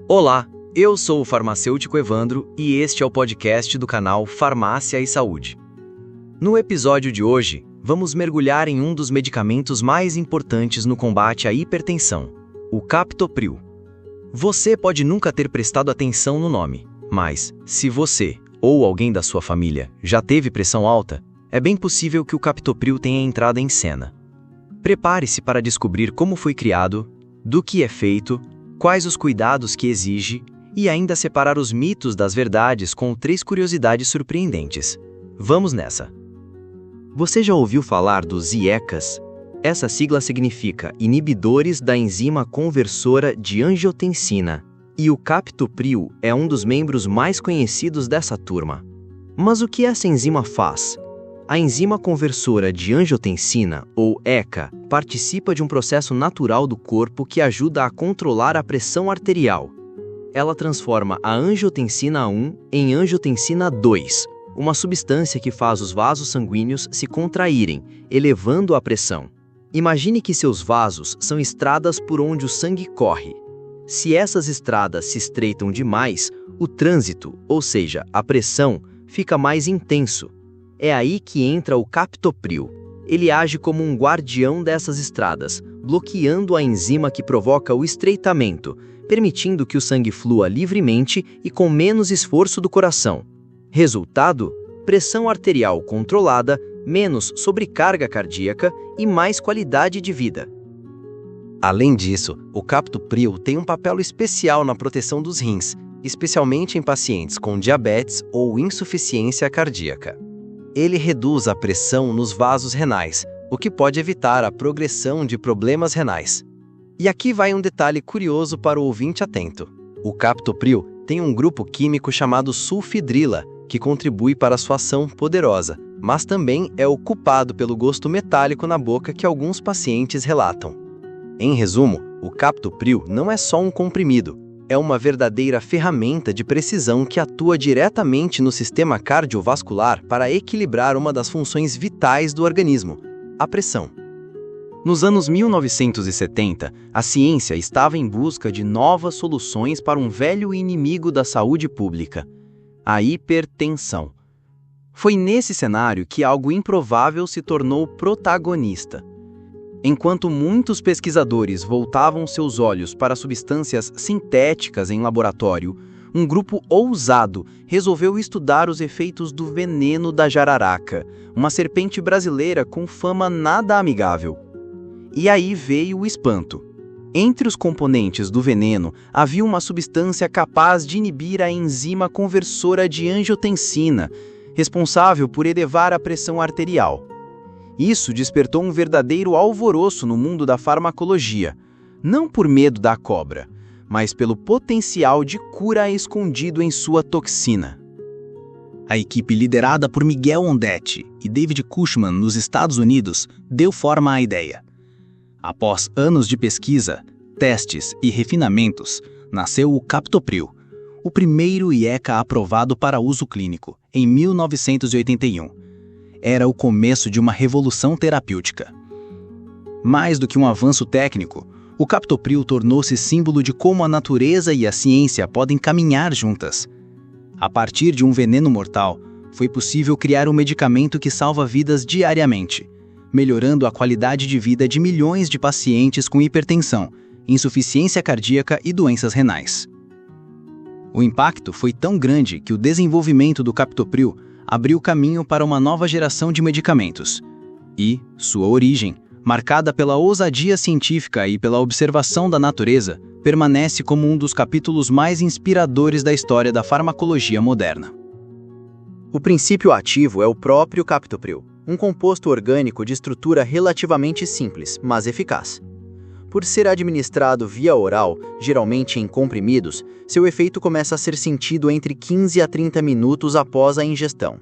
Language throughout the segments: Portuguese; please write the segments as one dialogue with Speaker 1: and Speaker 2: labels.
Speaker 1: Olá, eu sou o farmacêutico Evandro e este é o podcast do canal Farmácia e Saúde. No episódio de hoje, vamos mergulhar em um dos medicamentos mais importantes no combate à hipertensão, o captopril. Você pode nunca ter prestado atenção no nome, mas se você ou alguém da sua família já teve pressão alta, é bem possível que o captopril tenha entrado em cena. Prepare-se para descobrir como foi criado, do que é feito, quais os cuidados que exige e ainda separar os mitos das verdades com 3 curiosidades surpreendentes. Vamos nessa! Você já ouviu falar dos IECAs? Essa sigla significa inibidores da enzima conversora de angiotensina, e o captopril é um dos membros mais conhecidos dessa turma. Mas o que essa enzima faz? A enzima conversora de angiotensina, ou ECA, participa de um processo natural do corpo que ajuda a controlar a pressão arterial. Ela transforma a angiotensina 1 em angiotensina 2, uma substância que faz os vasos sanguíneos se contraírem, elevando a pressão. Imagine que seus vasos são estradas por onde o sangue corre. Se essas estradas se estreitam demais, o trânsito, ou seja, a pressão, fica mais intenso. É aí que entra o captopril. Ele age como um guardião dessas estradas, bloqueando a enzima que provoca o estreitamento, permitindo que o sangue flua livremente e com menos esforço do coração. Resultado: pressão arterial controlada, menos sobrecarga cardíaca e mais qualidade de vida. Além disso, o captopril tem um papel especial na proteção dos rins, especialmente em pacientes com diabetes ou insuficiência cardíaca. Ele reduz a pressão nos vasos renais, o que pode evitar a progressão de problemas renais. E aqui vai um detalhe curioso para o ouvinte atento. O captopril tem um grupo químico chamado sulfidrila, que contribui para sua ação poderosa, mas também é o culpado pelo gosto metálico na boca que alguns pacientes relatam. Em resumo, o captopril não é só um comprimido, é uma verdadeira ferramenta de precisão que atua diretamente no sistema cardiovascular para equilibrar uma das funções vitais do organismo, a pressão. Nos anos 1970, a ciência estava em busca de novas soluções para um velho inimigo da saúde pública, a hipertensão. Foi nesse cenário que algo improvável se tornou protagonista. Enquanto muitos pesquisadores voltavam seus olhos para substâncias sintéticas em laboratório, um grupo ousado resolveu estudar os efeitos do veneno da jararaca, uma serpente brasileira com fama nada amigável. E aí veio o espanto. Entre os componentes do veneno havia uma substância capaz de inibir a enzima conversora de angiotensina, responsável por elevar a pressão arterial. Isso despertou um verdadeiro alvoroço no mundo da farmacologia, não por medo da cobra, mas pelo potencial de cura escondido em sua toxina. A equipe liderada por Miguel Ondetti e David Cushman nos Estados Unidos deu forma à ideia. Após anos de pesquisa, testes e refinamentos, nasceu o captopril, o primeiro IECA aprovado para uso clínico, em 1981. Era o começo de uma revolução terapêutica. Mais do que um avanço técnico, o captopril tornou-se símbolo de como a natureza e a ciência podem caminhar juntas. A partir de um veneno mortal, foi possível criar um medicamento que salva vidas diariamente, melhorando a qualidade de vida de milhões de pacientes com hipertensão, insuficiência cardíaca e doenças renais. O impacto foi tão grande que o desenvolvimento do captopril abriu caminho para uma nova geração de medicamentos. E sua origem, marcada pela ousadia científica e pela observação da natureza, permanece como um dos capítulos mais inspiradores da história da farmacologia moderna. O princípio ativo é o próprio captopril, um composto orgânico de estrutura relativamente simples, mas eficaz. Por ser administrado via oral, geralmente em comprimidos, seu efeito começa a ser sentido entre 15 a 30 minutos após a ingestão.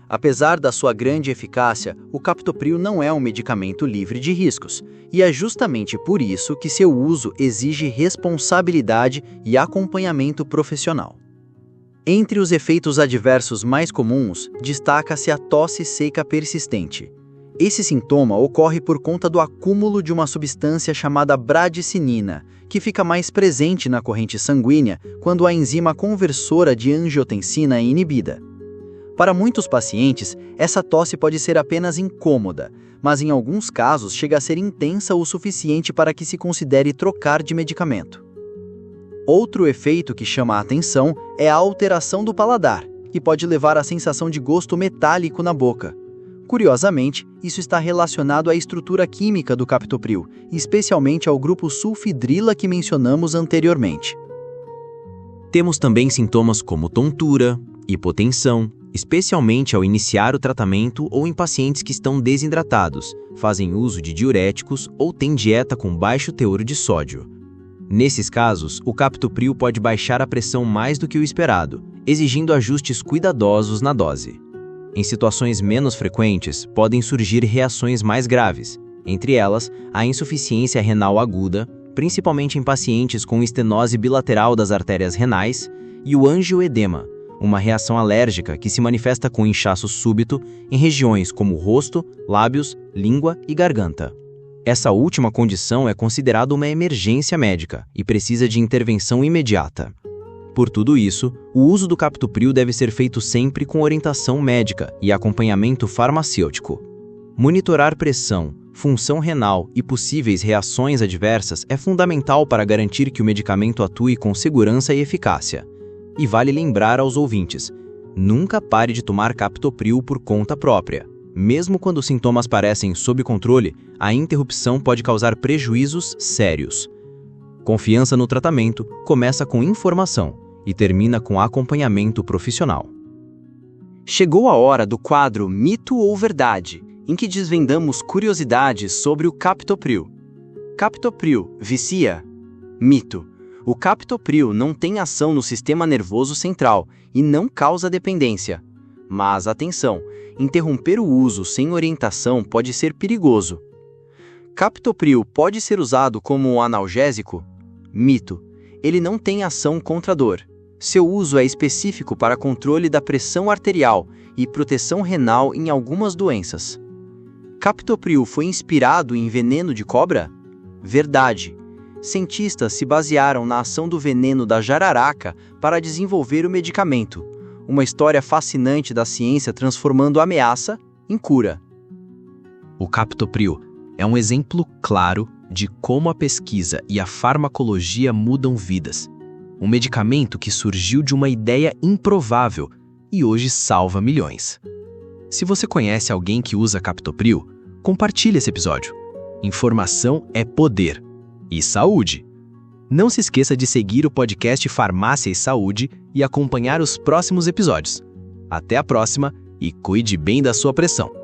Speaker 1: Apesar da sua grande eficácia, o captopril não é um medicamento livre de riscos, e é justamente por isso que seu uso exige responsabilidade e acompanhamento profissional. Entre os efeitos adversos mais comuns, destaca-se a tosse seca persistente. Esse sintoma ocorre por conta do acúmulo de uma substância chamada bradicinina,
Speaker 2: que fica mais presente na corrente sanguínea quando a enzima conversora de angiotensina é inibida. Para muitos pacientes, essa tosse pode ser apenas incômoda, mas em alguns casos chega a ser intensa o suficiente para que se considere trocar de medicamento. Outro efeito que chama a atenção é a alteração do paladar, que pode levar à sensação de gosto metálico na boca. Curiosamente, isso está relacionado à estrutura química do captopril, especialmente ao grupo sulfidrila que mencionamos anteriormente.
Speaker 1: Temos também sintomas como tontura, hipotensão, especialmente ao iniciar o tratamento ou em pacientes que estão desidratados, fazem uso de diuréticos ou têm dieta com baixo teor de sódio. Nesses casos, o captopril pode baixar a pressão mais do que o esperado, exigindo ajustes cuidadosos na dose. Em situações menos frequentes, podem surgir reações mais graves, entre elas a insuficiência renal aguda, principalmente em pacientes com estenose bilateral das artérias renais, e o angioedema, uma reação alérgica que se manifesta com inchaço súbito em regiões como rosto, lábios, língua e garganta. Essa última condição é considerada uma emergência médica e precisa de intervenção imediata. Por tudo isso, o uso do captopril deve ser feito sempre com orientação médica e acompanhamento farmacêutico. Monitorar pressão, função renal e possíveis reações adversas é fundamental para garantir que o medicamento atue com segurança e eficácia. E vale lembrar aos ouvintes, nunca pare de tomar captopril por conta própria. Mesmo quando os sintomas parecem sob controle, a interrupção pode causar prejuízos sérios. Confiança no tratamento começa com informação e termina com acompanhamento profissional.
Speaker 2: Chegou a hora do quadro Mito ou Verdade, em que desvendamos curiosidades sobre o captopril. Captopril vicia? Mito. O captopril não tem ação no sistema nervoso central e não causa dependência. Mas atenção, interromper o uso sem orientação pode ser perigoso. Captopril pode ser usado como um analgésico? Mito. Ele não tem ação contra a dor. Seu uso é específico para controle da pressão arterial e proteção renal em algumas doenças. Captopril foi inspirado em veneno de cobra? Verdade. Cientistas se basearam na ação do veneno da jararaca para desenvolver o medicamento. Uma história fascinante da ciência transformando ameaça em cura.
Speaker 1: O captopril é um exemplo claro de como a pesquisa e a farmacologia mudam vidas. Um medicamento que surgiu de uma ideia improvável e hoje salva milhões. Se você conhece alguém que usa captopril, compartilhe esse episódio. Informação é poder. E saúde! Não se esqueça de seguir o podcast Farmácia e Saúde e acompanhar os próximos episódios. Até a próxima e cuide bem da sua pressão.